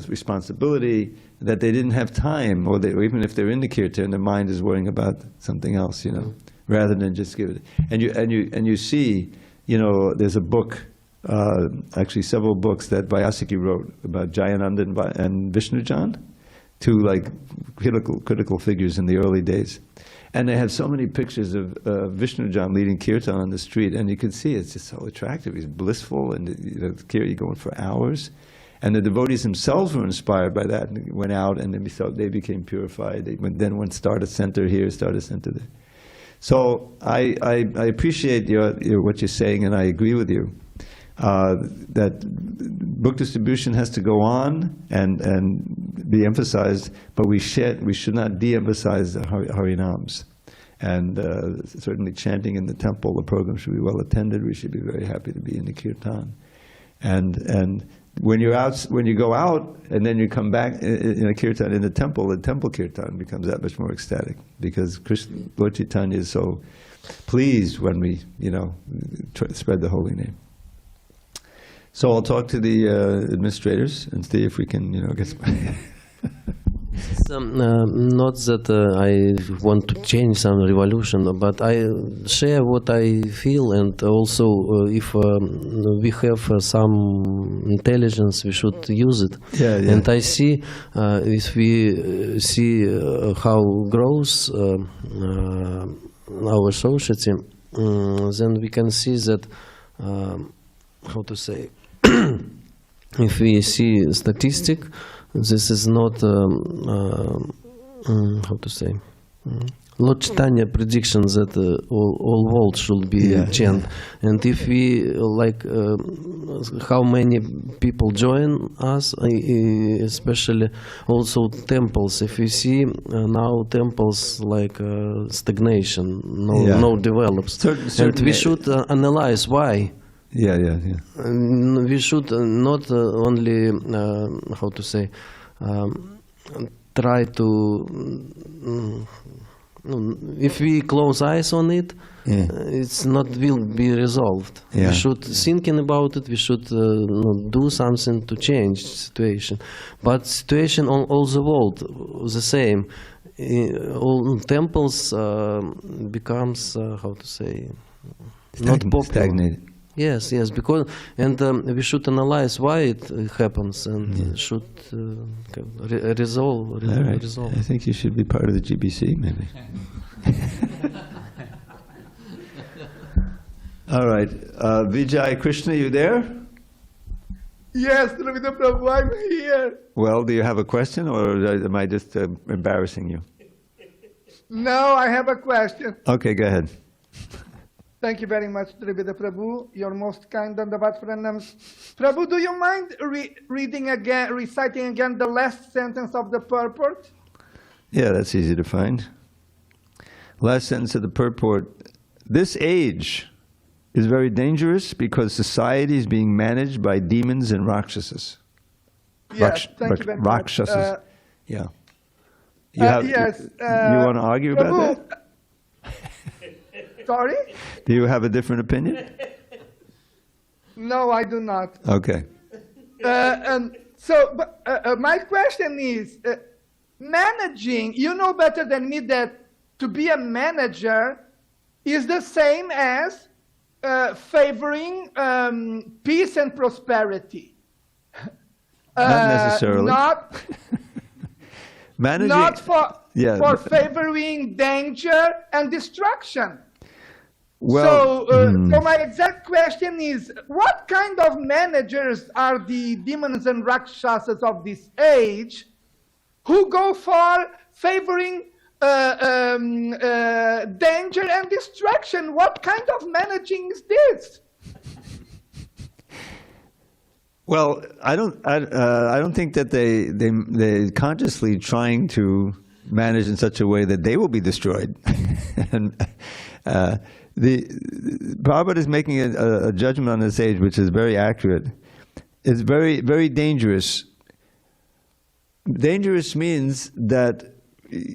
responsibility that they didn't have time, or even if they're in the kirtan, their mind is worrying about something else, rather than just give it. And you see, there's a book, actually several books that Vyasaki wrote about Jayananda and Vishnujan, two critical figures in the early days. And they have so many pictures of Vishnujan leading kirtan on the street, and you can see it's just so attractive. He's blissful, and you're going for hours. And the devotees themselves were inspired by that, and went out, and they became purified. They went start a center here, start a center there. So I appreciate what you're saying, and I agree with you that book distribution has to go on and be emphasized, but we should not de-emphasize the Harinams. And certainly chanting in the temple, the program should be well attended. We should be very happy to be in the kirtan. And when you go out and then you come back in a kirtan in the temple kirtan becomes that much more ecstatic, because Lord Chaitanya is so pleased when we spread the holy name. So I'll talk to the administrators and see if we can get. It's not that I want to change some revolution, but I share what I feel, and also if we have some intelligence, we should use it. Yeah. And I see, if we see how grows our society, then we can see that, how to say, if we see statistic, this is not, how to say, Lord Chaitanya prediction that all world should be chant. And if we how many people join us, especially also temples. If we see now temples stagnation, no develops, and we should analyze why. Yeah. We should not only, how to say, try to, if we close eyes on it, it's not will be resolved. We should thinking about it, we should do something to change situation. But situation on all the world, the same. All temples becomes, how to say, not popular. Stagnated. Yes, yes, because we should analyze why it happens and should resolve. All right. Resolve. I think you should be part of the GBC, maybe. All right. Vijay Krishna, you there? Yes, Dravida Prabhu, I'm here. Well, do you have a question, or am I just embarrassing you? No, I have a question. Okay, go ahead. Thank you very much, Dravida Prabhu. You're most kind and devout pranams. Prabhu, do you mind reciting again the last sentence of the purport? Yeah, that's easy to find. Last sentence of the purport. This age is very dangerous because society is being managed by demons and Rākṣasas. Yes, thank you very much. Rākṣasas. Yeah. Yes. You want to argue about Prabhu, that? Sorry? Do you have a different opinion? No, I do not. Okay. My question is, managing, you know better than me that to be a manager is the same as favoring peace and prosperity. Not necessarily. Not for favoring danger and destruction. Well, so my exact question is, what kind of managers are the demons and Rākṣasas of this age who go for favoring danger and destruction? What kind of managing is this? Well, I don't think that they consciously trying to manage in such a way that they will be destroyed. And the Prabhupada is making a judgment on this age, which is very accurate. It's very, very dangerous. Dangerous means that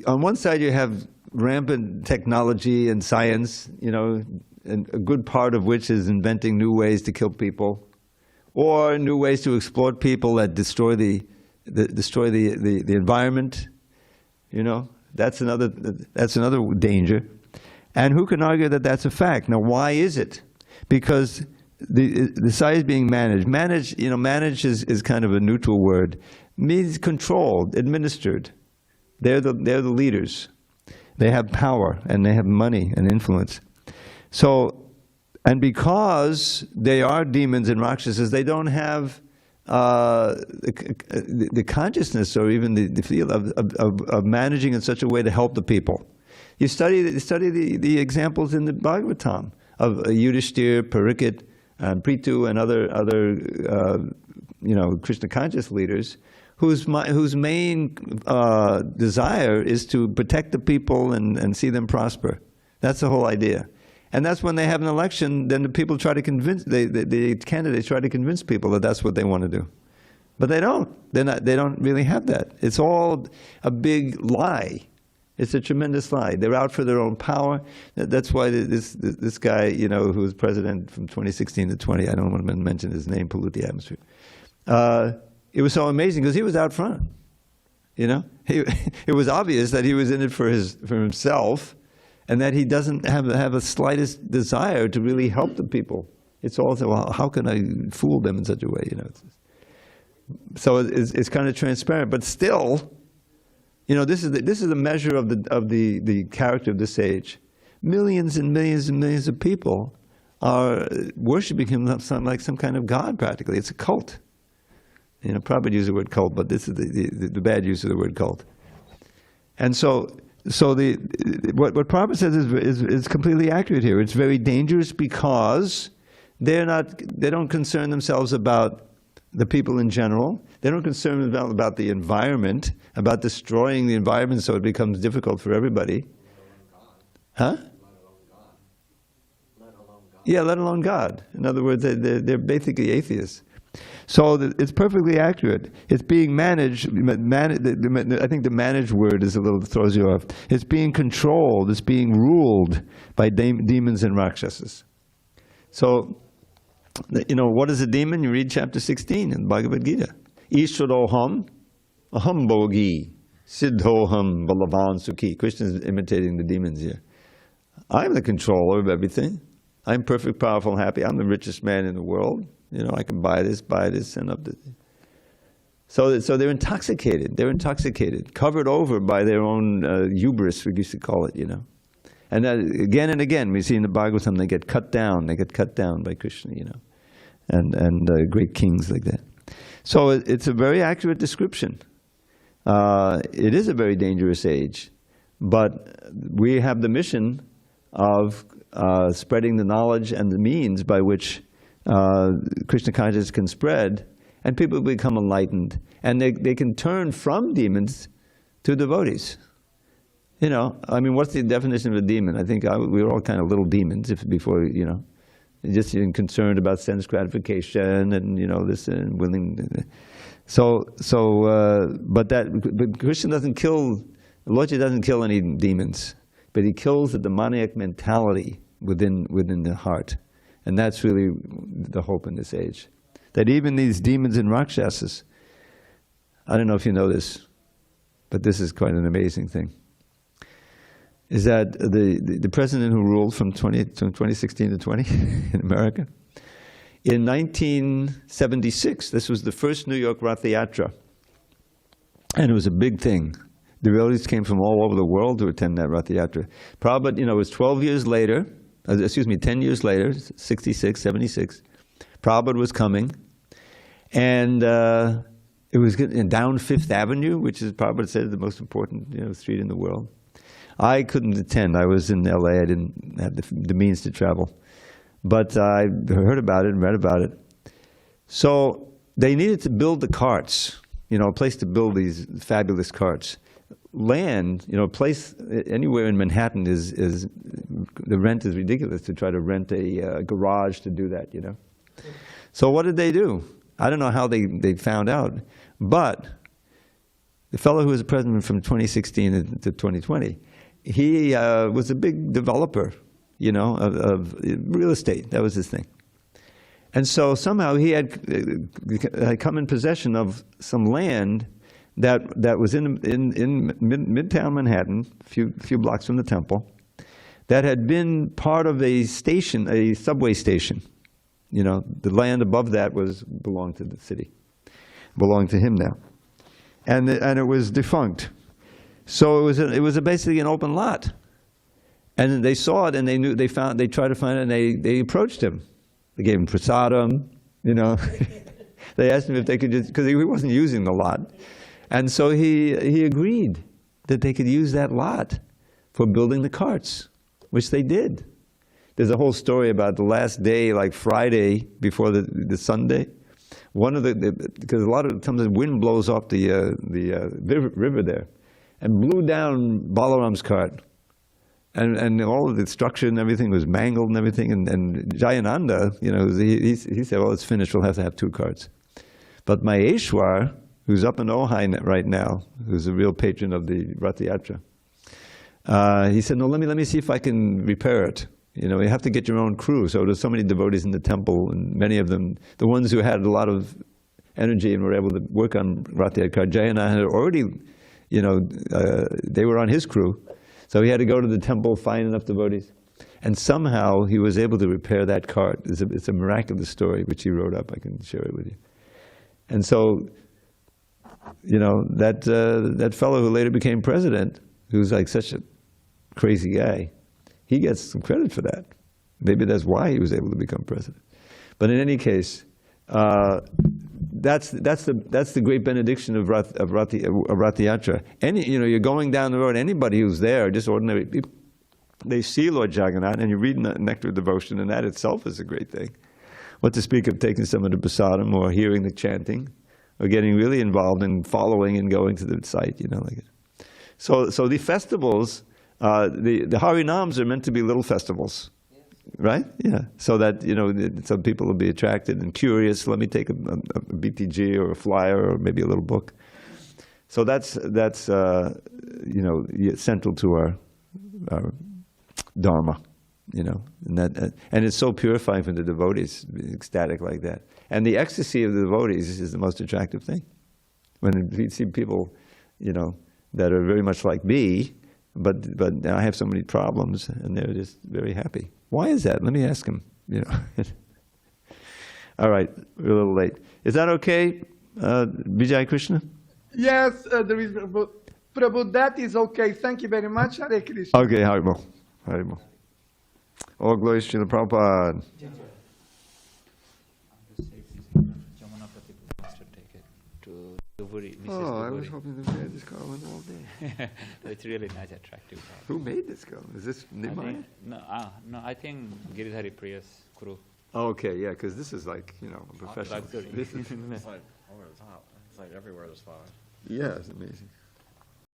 on one side you have rampant technology and science, and a good part of which is inventing new ways to kill people, or new ways to exploit people that destroy the environment. That's another danger. And who can argue that that's a fact? Now, why is it? Because the society is being managed. Manage is kind of a neutral word. Means controlled, administered. They're the leaders. They have power and they have money and influence. And because they are demons and Rākṣasas, they don't have the consciousness or even the feel of managing in such a way to help the people. You study the examples in the Bhagavatam of Yudhishthir, Parikshit, Prithu, and other Krishna conscious leaders whose main desire is to protect the people and see them prosper. That's the whole idea. And that's when they have an election, then the people try to convince, the candidates try to convince people that that's what they want to do. But they don't. They don't really have that. It's all a big lie. It's a tremendous lie. They're out for their own power. That's why this guy, who was president from 2016 to 20, I don't want to mention his name, pollute the atmosphere. It was so amazing because he was out front. It was obvious that he was in it for himself, and that he doesn't have a slightest desire to really help the people. It's also, well, how can I fool them in such a way? So it's kind of transparent, but still. This is a measure of the character of this age. Millions and millions and millions of people are worshiping him like some kind of god practically. It's a cult. Prabhupada used the word cult, but this is the bad use of the word cult. And so what Prabhupada says is completely accurate here. It's very dangerous because they don't concern themselves about the people in general. They don't concern themselves about the environment, about destroying the environment so it becomes difficult for everybody. Huh? Yeah, let alone God. In other words, they're basically atheists. So it's perfectly accurate. It's being managed. I think the managed word is a little throws you off. It's being controlled. It's being ruled by demons and Rākṣasas. So, what is a demon? You read chapter 16 in Bhagavad Gita. Ishvaroham, aham bhogi, siddhoham balavan sukhi. Krishna is imitating the demons here. I'm the controller of everything. I'm perfect, powerful, happy. I'm the richest man in the world. You know, I can buy this, send up this. So they're intoxicated. They're intoxicated, covered over by their own hubris, we used to call it, you know. And that, again and again, we see in the Bhagavatam, they get cut down. They get cut down by Krishna, you know, and great kings like that. So it's a very accurate description. It is a very dangerous age, but we have the mission of spreading the knowledge and the means by which Krishna consciousness can spread, and people become enlightened, and they can turn from demons to devotees. You know, I mean, what's the definition of a demon? I think we were all kind of little demons before, you know, just concerned about sense gratification and, you know, this and willing. But Krishna doesn't kill, Lordji doesn't kill any demons, but he kills the demoniac mentality within the heart. And that's really the hope in this age. That even these demons and Rākṣasas, I don't know if you know this, but this is quite an amazing thing, is that the president who ruled from 2016 to 20 in America, in 1976, this was the first New York Rath Yatra, and it was a big thing. The devotees came from all over the world to attend that Rath Yatra. Prabhupada, you know, it was 10 years later, 66, 76, Prabhupada was coming, and it was down Fifth Avenue, which is, Prabhupada said, the most important, you know, street in the world. I couldn't attend. I was in LA. I didn't have the means to travel. But I heard about it and read about it. So they needed to build the carts, you know, a place to build these fabulous carts. Land, you know, a place anywhere in Manhattan is the rent is ridiculous to try to rent a garage to do that, you know. So what did they do? I don't know how they found out. But the fellow who was president from 2016 to 2020, he was a big developer, you know, of real estate. That was his thing. And so somehow he had come in possession of some land that was in Midtown Manhattan, a few blocks from the temple, that had been part of a station, a subway station. You know, the land above that belonged to the city, belonged to him now, and it was defunct. So it was basically an open lot, and they saw it, and they tried to find it, and they approached him. They gave him prasadam, you know. They asked him if they could just, because he wasn't using the lot, and so he agreed that they could use that lot for building the carts, which they did. There's a whole story about the last day, like Friday before the Sunday. Because a lot of times the wind blows off the river there, and blew down Balaram's cart, and all of the structure and everything was mangled and everything. And Jayananda, you know, he said, "Well, it's finished. We'll have to have two carts." But Maheshwar, who's up in Ojai right now, who's a real patron of the Rath Yatra, he said, "No, let me see if I can repair it. You know, you have to get your own crew." So there's so many devotees in the temple, and many of them, the ones who had a lot of energy and were able to work on Rath Yatra, Jayananda had already, you know, they were on his crew. So he had to go to the temple, find enough devotees. And somehow he was able to repair that cart. It's a miraculous story, which he wrote up. I can share it with you. And so, you know, that fellow who later became president, who's like such a crazy guy, he gets some credit for that. Maybe that's why he was able to become president. But in any case, that's the great benediction of Rath Yatra. You know, you're going down the road, anybody who's there, just ordinary people, they see Lord Jagannath, and you read Nectar of Devotion, and that itself is a great thing. What to speak of taking some of the prasadam, or hearing the chanting, or getting really involved in following and going to the site, you know, like it. So the festivals, the Harinams are meant to be little festivals. Right? Yeah. So that, you know, some people will be attracted and curious. Let me take a BTG or a flyer or maybe a little book. So that's you know, central to our dharma, you know, and it's so purifying for the devotees, ecstatic like that. And the ecstasy of the devotees is the most attractive thing. When you see people, you know, that are very much like me, but I have so many problems, and they're just very happy. Why is that? Let me ask him. You know. All right, we're a little late. Is that okay, Vijay Krishna? Yes, there is Prabhu. Prabhu, that is okay. Thank you very much. Hare Krishna. Okay, Haribol. Haribol. All glories to the Prabhupada. Oh, I was hoping to wear this garland all day. It's really nice, attractive. Who made this garland? Is this Nimai? No, I think Giridhari Priya's crew. Oh, okay, yeah, because this is like, you know, a professional. Luxury. This is, It's like over the top. It's like everywhere there's flowers. yeah, it's amazing.